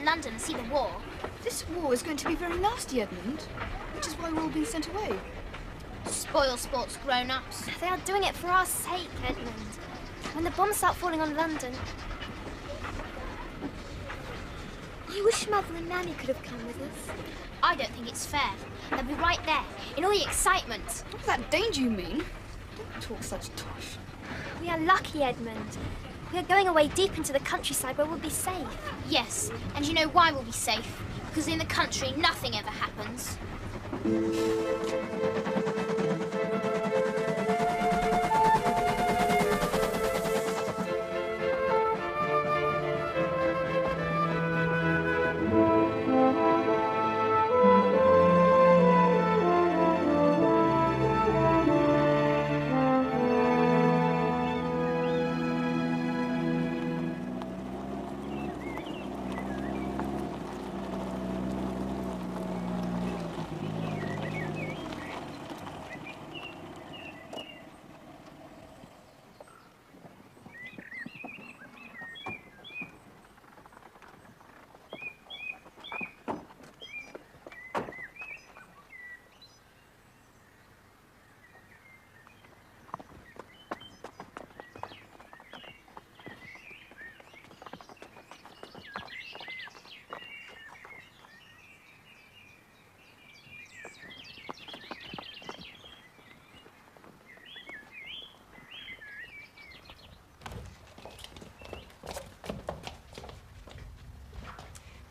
London and see the war. This war is going to be very nasty, Edmund, which is why we're all being sent away. Spoil sports grown-ups. They are doing it for our sake, Edmund. When the bombs start falling on London... I wish Mother and Nanny could have come with us. I don't think it's fair. They'll be right there, in all the excitement. All that danger, you mean? Don't talk such tosh. We are lucky, Edmund. We are going away deep into the countryside where we'll be safe. Yes, and you know why we'll be safe? Because in the country, nothing ever happens.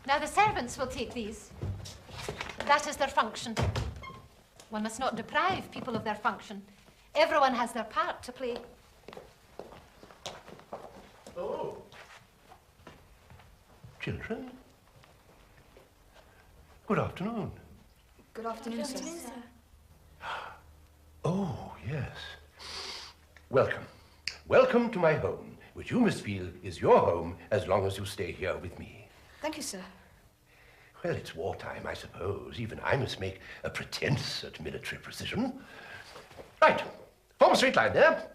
Now the servants will take these. That is their function. One must not deprive people of their function. Everyone has their part to play. Oh. Children. Good afternoon. Good afternoon, sir. Oh, yes. Welcome. Welcome to my home, which you must feel is your home as long as you stay here with me. Thank you, sir. Well, it's wartime, I suppose. Even I must make a pretense at military precision. Right. Form a straight line there.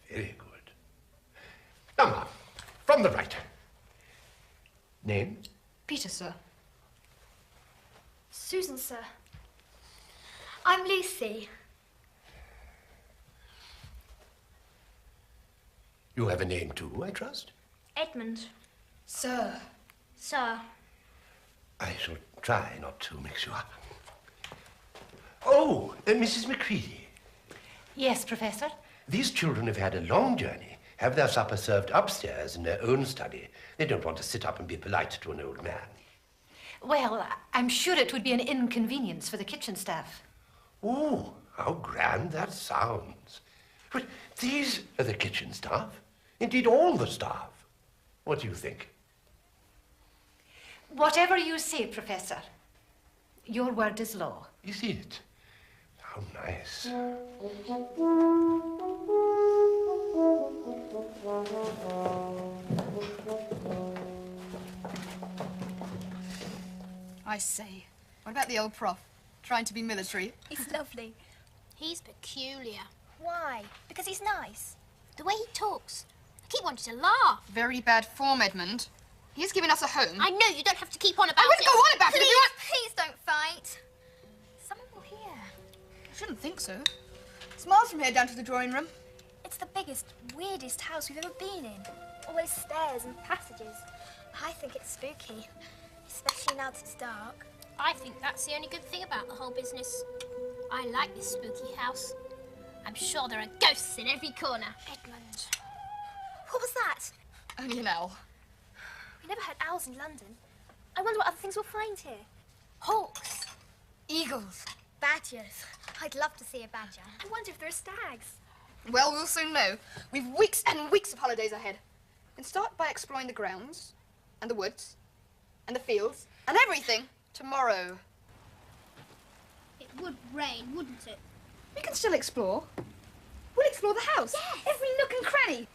Very good. Now, from the right. Name? Peter, sir. Susan, sir. I'm Lucy. You have a name too, I trust? Edmund. Sir. Sir. I shall try not to mix you up. Oh, Mrs. Macready. Yes, Professor? These children have had a long journey, have their supper served upstairs in their own study. They don't want to sit up and be polite to an old man. Well, I'm sure it would be an inconvenience for the kitchen staff. Oh, how grand that sounds. But these are the kitchen staff. Indeed, all the staff. What do you think? Whatever you say, Professor. Your word is law. Is it? How nice. I say, what about the old prof? Trying to be military? He's lovely. He's peculiar. Why? Because he's nice. The way he talks. I keep wanting to laugh. Very bad form, Edmund. He's giving us a home. I know, you don't have to keep on about I wouldn't it. go on about it if you want... Please don't fight. Someone will hear. I shouldn't think so. It's miles from here down to the drawing room. It's the biggest, weirdest house we've ever been in. All those stairs and passages. I think it's spooky, especially now that it's dark. I think that's the only good thing about the whole business. I like this spooky house. I'm sure there are ghosts in every corner. Edmund. What was that? Only an owl. We never had owls in London. I wonder what other things we'll find here. Hawks. Eagles. Badgers. I'd love to see a badger. I wonder if there are stags. Well, we'll soon know. We've weeks and weeks of holidays ahead. And start by exploring the grounds, and the woods, and the fields, and everything tomorrow. It would rain, wouldn't it? We can still explore. We'll explore the house. Yes. Every nook and cranny.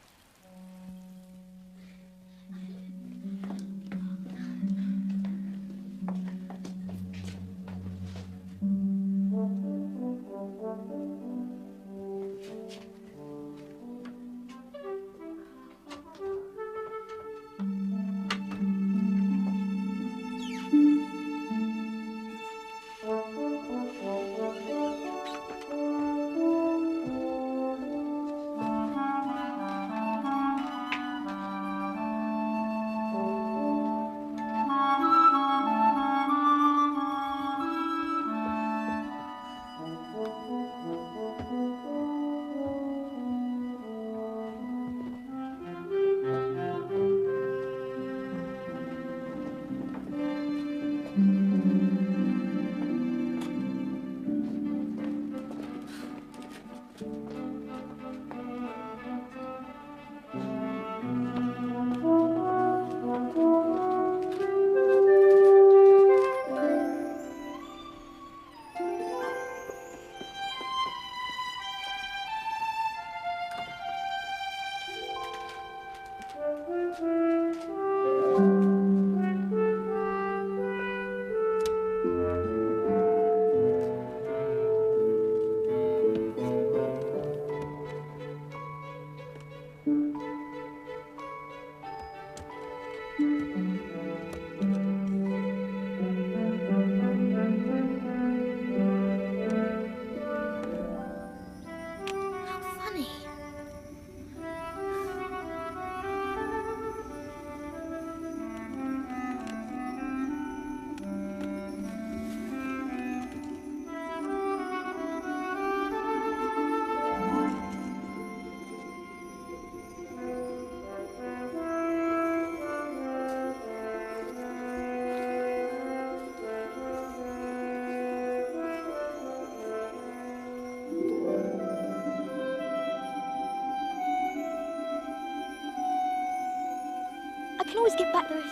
I can always get back there if...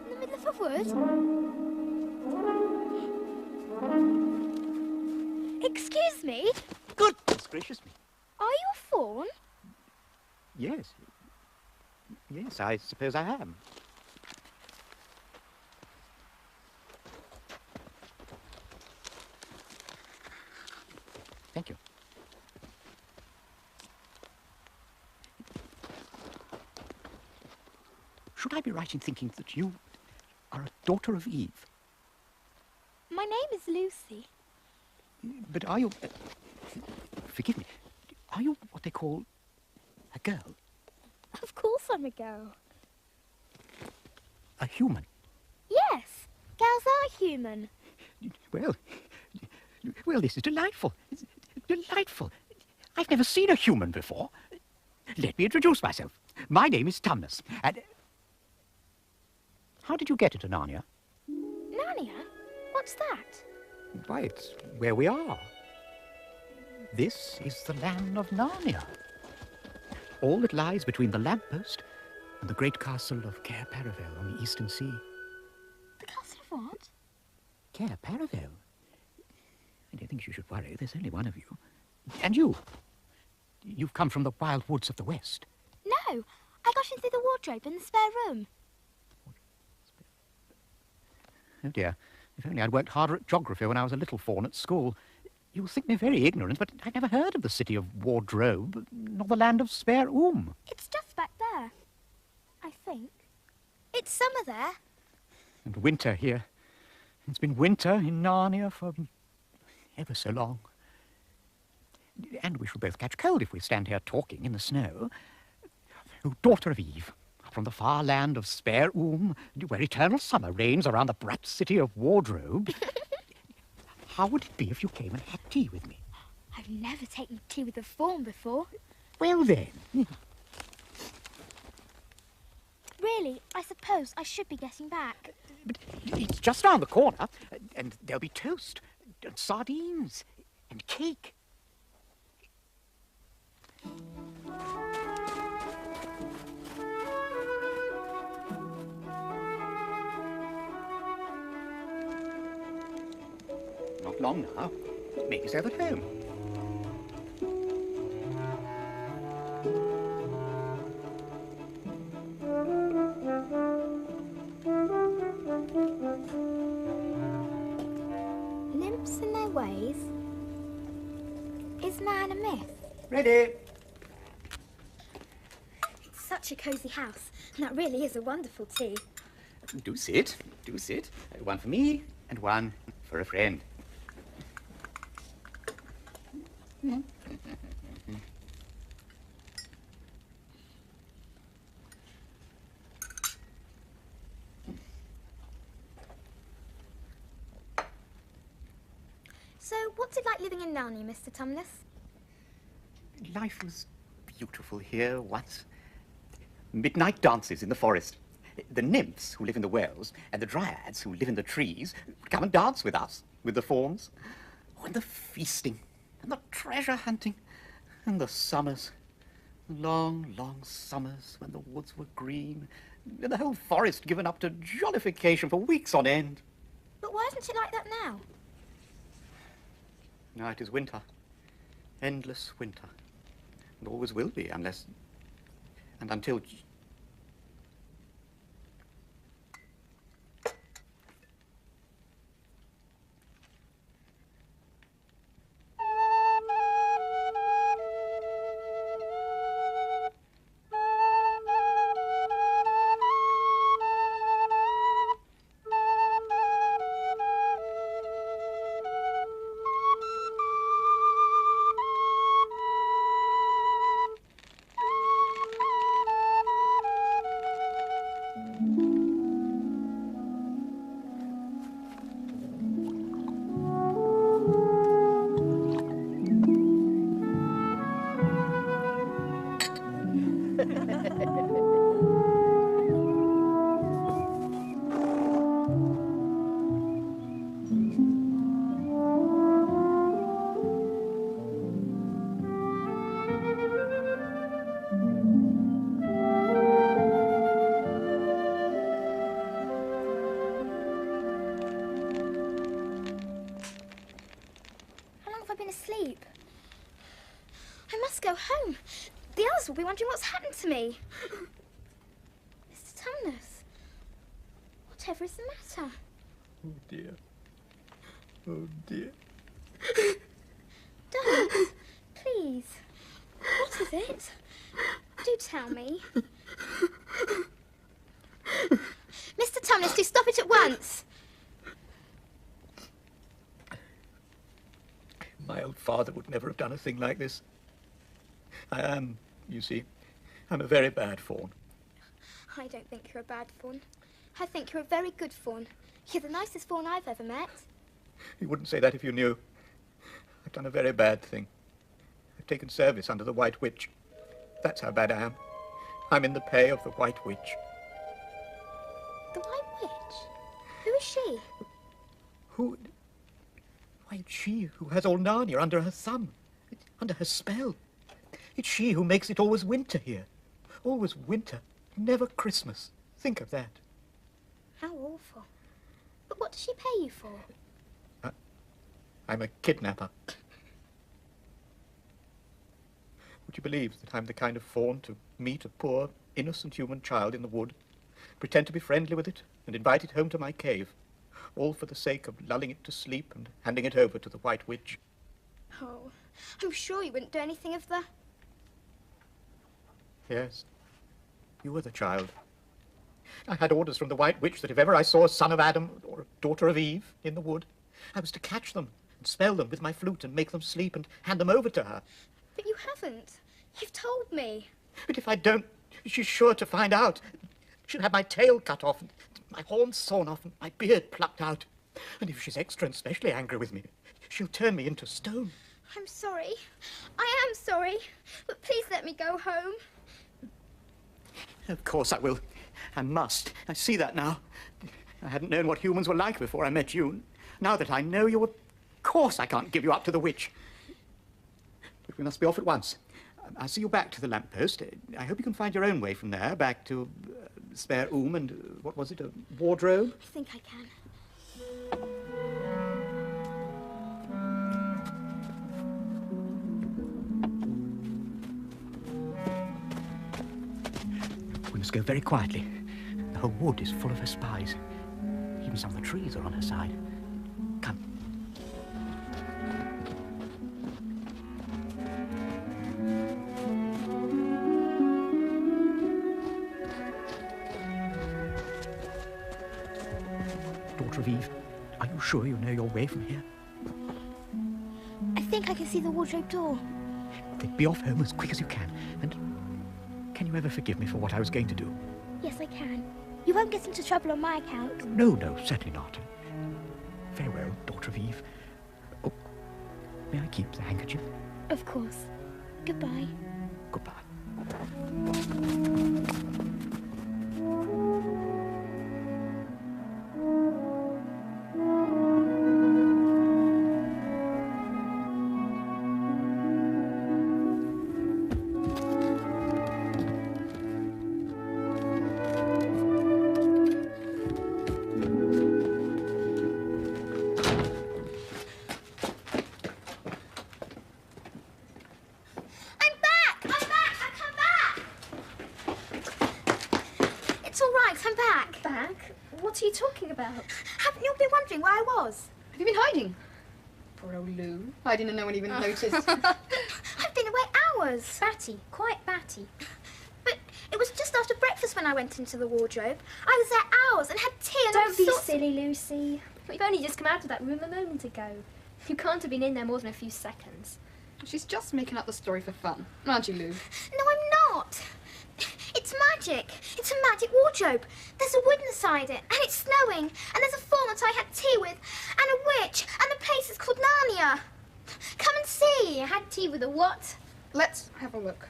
in the middle of a wood? Excuse me? Goodness gracious me. Are you a fawn? Yes. Yes, I suppose I am. Thank you. Should I be right in thinking that you are a daughter of Eve? My name is Lucy. But are you... forgive me. Are you what they call a girl? Of course I'm a girl. A human? Yes, girls are human. Well, this is delightful. It's delightful. I've never seen a human before. Let me introduce myself. My name is Tumnus, and... How did you get into Narnia? Narnia? What's that? Why, it's where we are. This is the land of Narnia. All that lies between the lamppost and the great castle of Cair Paravel on the eastern sea. The castle of what? Cair Paravel? I don't think you should worry. There's only one of you. And you. You've come from the wild woods of the west. No, I got in through the wardrobe in the spare room. Oh, dear. If only I'd worked harder at geography when I was a little fawn at school. You'll think me very ignorant, but I'd never heard of the city of Wardrobe, nor the land of Spare It's just back there, I think. It's summer there. And winter here. It's been winter in Narnia for ever so long. And we shall both catch cold if we stand here talking in the snow. Oh, daughter of Eve, from the far land of Spare where eternal summer reigns around the bright city of Wardrobe. How would it be if you came and had tea with me? I've never taken tea with a fawn before. Well, then. Really, I suppose I should be getting back. But it's just round the corner, and there'll be toast, and sardines, and cake. Not long now. Make yourself at home. Nymphs and their ways. Is man a myth? Ready. It's such a cosy house, and that really is a wonderful tea. Do sit. Do sit. One for me, and one for a friend. So, what's it like living in Narnia, Mr. Tumnus? Life was beautiful here once. Midnight dances in the forest. The nymphs who live in the wells and the dryads who live in the trees would come and dance with us, with the fauns. Oh, and the feasting and the treasure hunting and the summers. Long, long summers when the woods were green and the whole forest given up to jollification for weeks on end. But why isn't it like that now? Now it is winter. endless winter. And always will be, unless... and until... Asleep. I must go home. The others will be wondering what's happened to me. Mr. Tumnus, whatever is the matter? Oh, dear. Oh, dear. Don't. Please. What is it? Do tell me. Mr. Tumnus, do stop it at once. My old father would never have done a thing like this. I am, you see, I'm a very bad fawn. I don't think you're a bad fawn. I think you're a very good fawn. You're the nicest fawn I've ever met. You wouldn't say that if you knew. I've done a very bad thing. I've taken service under the White Witch. That's how bad I am. I'm in the pay of the White Witch. The White Witch? Who is she? Who? Why, it's she who has all Narnia under her thumb, under her spell. It's she who makes it always winter here. Always winter, never Christmas. Think of that. How awful. But what does she pay you for? I'm a kidnapper. Would you believe that I'm the kind of fawn to meet a poor, innocent human child in the wood, pretend to be friendly with it, and invite it home to my cave, all for the sake of lulling it to sleep and handing it over to the White Witch? Oh, I'm sure you wouldn't do anything of the... Yes, you were the child. I had orders from the White Witch that if ever I saw a son of Adam or a daughter of Eve in the wood, I was to catch them and spell them with my flute and make them sleep and hand them over to her. But you haven't. You've told me. But if I don't, she's sure to find out. She'll have my tail cut off, and my horns sawn off, and my beard plucked out. And if she's extra and specially angry with me, she'll turn me into stone. I'm sorry. I am sorry. But please let me go home. Of course I will. I must. I see that now. I hadn't known what humans were like before I met you. Now that I know you, of course I can't give you up to the witch. But we must be off at once. I'll see you back to the lamppost. I hope you can find your own way from there back to spare and, what was it, a wardrobe? I think I can. We must go very quietly. The whole wood is full of her spies. Even some of the trees are on her side. Come. Daughter of Eve, are you sure you know your way from here? I think I can see the wardrobe door. Then be off home as quick as you can. And can you ever forgive me for what I was going to do? Yes, I can. You won't get into trouble on my account. No, certainly not. Farewell, daughter of Eve. Oh, may I keep the handkerchief? Of course. Goodbye. Goodbye. I'm back. Back? What are you talking about? Haven't you been wondering where I was? Have you been hiding? Poor old Lou. Hiding and no one even noticed. I've been away hours. Batty, quite batty. But it was just after breakfast when I went into the wardrobe. I was there hours and had tea and all Don't be sorts. silly, Lucy. We've only just come out of that room a moment ago. You can't have been in there more than a few seconds. She's just making up the story for fun. Aren't you, Lou? No, I'm not. It's magic. It's a magic wardrobe. There's a wood inside it, and it's snowing, and there's a fawn that I had tea with, and a witch, and the place is called Narnia. Come and see. You had tea with a what? Let's have a look.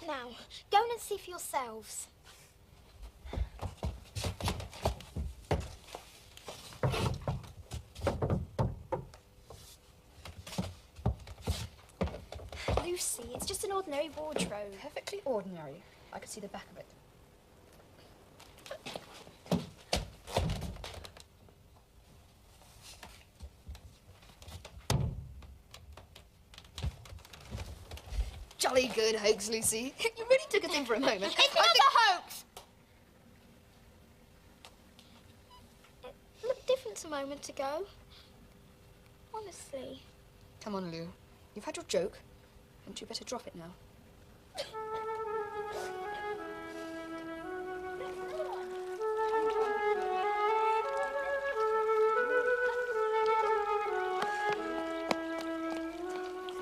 Now, go in and see for yourselves. Lucy, it's just an ordinary wardrobe. Perfectly ordinary. I could see the back of it. Jolly good hoax, Lucy. You really took us in for a moment. It's not a hoax! It looked different a moment ago. Honestly. Come on, Lou. You've had your joke. Hadn't you better drop it now?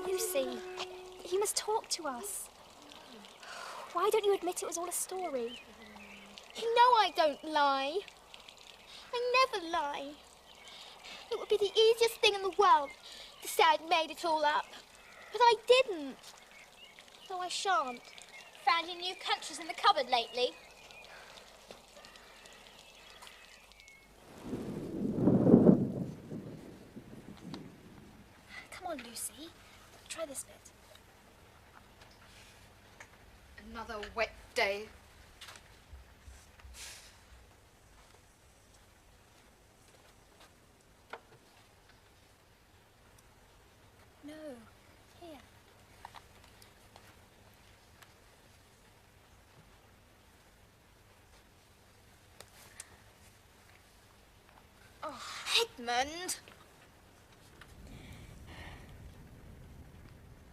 Lucy, you must talk to us. Why don't you admit it was all a story? You know I don't lie. I never lie. It would be the easiest thing in the world to say I'd made it all up. But I didn't. So I shan't. Found any new countries in the cupboard lately? Come on, Lucy. Try this bit. Another wet day. No. Here. Oh, Edmund!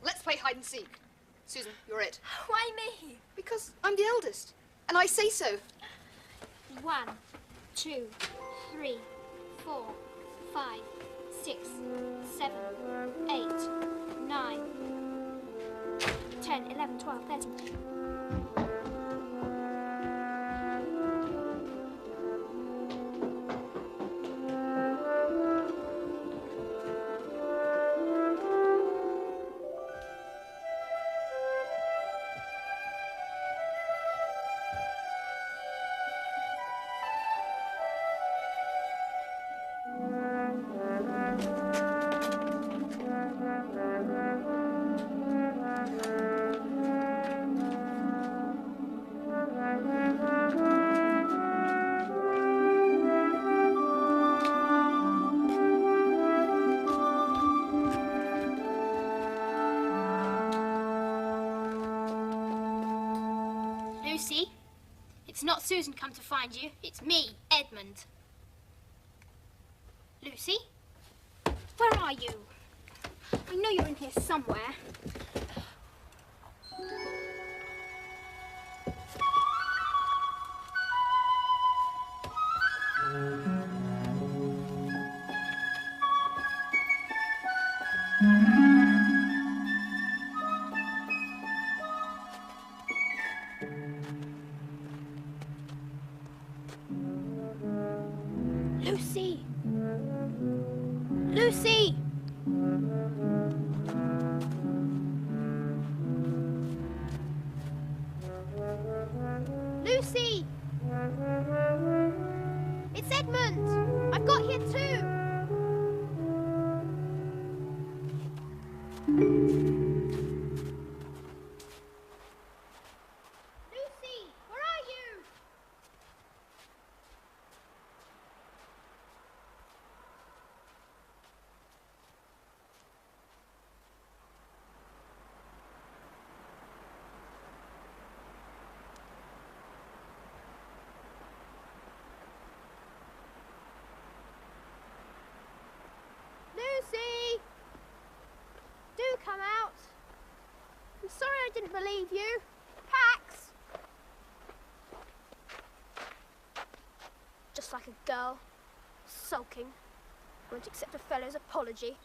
Let's play hide and seek. Susan, you're it. Why me? Because I'm the eldest. And I say so. 1, 2, 3, 4, 5, 6, 7, 8, 9, 10, 11, 12, 13. Lucy, it's not Susan come to find you. It's me, Edmund. Lucy? Where are you? I know you're in here somewhere. Lucy! Lucy! Lucy! It's Edmund! I've got here too! Lucy! Where are you? didn't believe you. Pax! Just like a girl. Sulking. Won't accept a fellow's apology.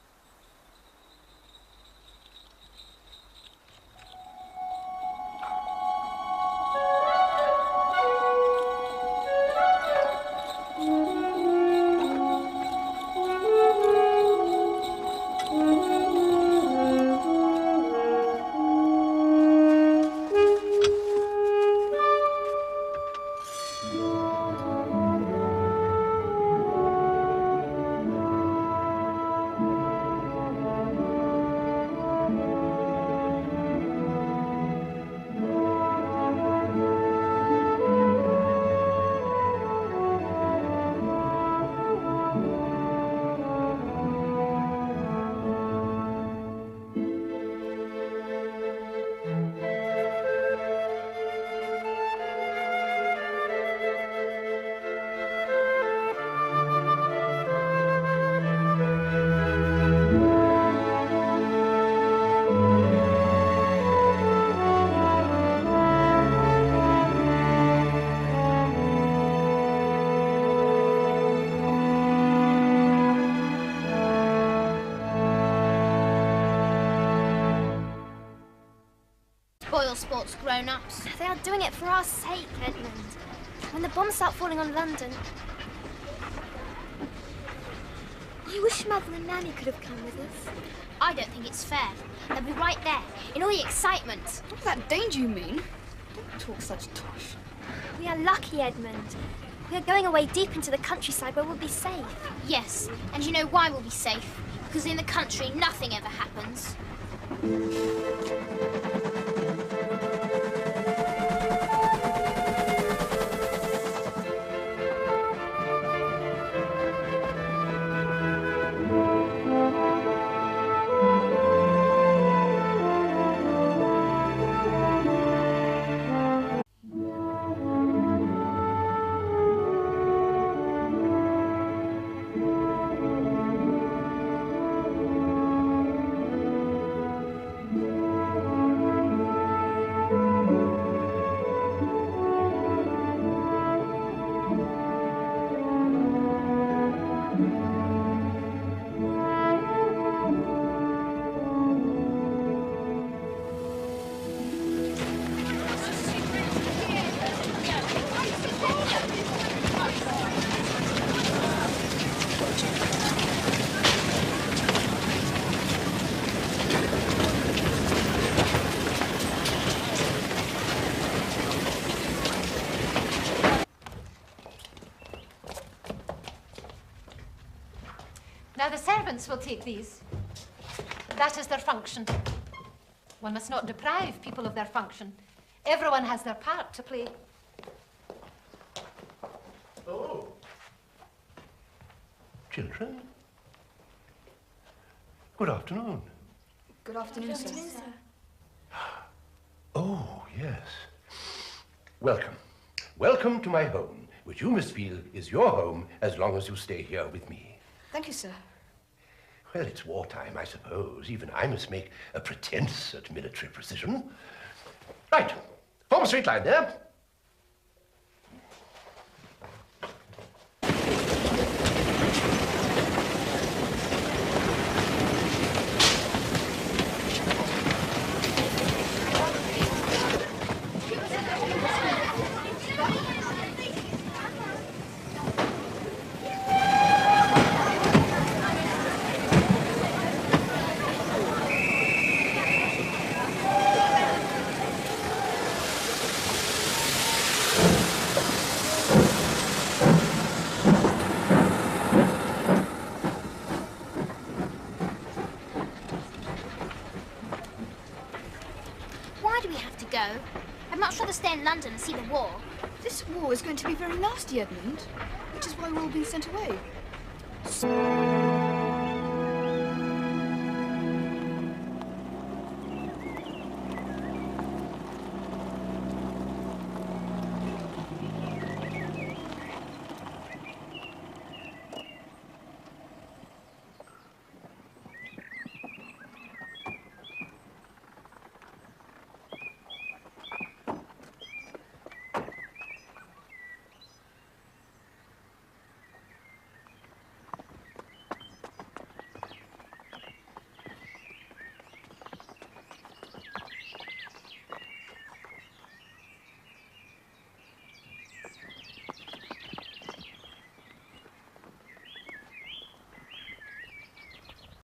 Spoil sports grown-ups. They are doing it for our sake, Edmund. When the bombs start falling on London... I wish Mother and Nanny could have come with us. I don't think it's fair. They'll be right there, in all the excitement. What's that danger you mean? Don't talk such tosh. We are lucky, Edmund. We are going away deep into the countryside where we'll be safe. Yes, and you know why we'll be safe? Because in the country, nothing ever happens. Now the servants will take these. That is their function. One must not deprive people of their function. Everyone has their part to play. Oh. Children. Good afternoon. Good afternoon, sir. Oh, yes. Welcome. Welcome to my home, which you must feel is your home as long as you stay here with me. Thank you, sir. Well, it's wartime, I suppose. Even I must make a pretense at military precision. Right. Form a straight line there. I'd much rather stay in London and see the war. This war is going to be very nasty, Edmund, which is why we're all being sent away.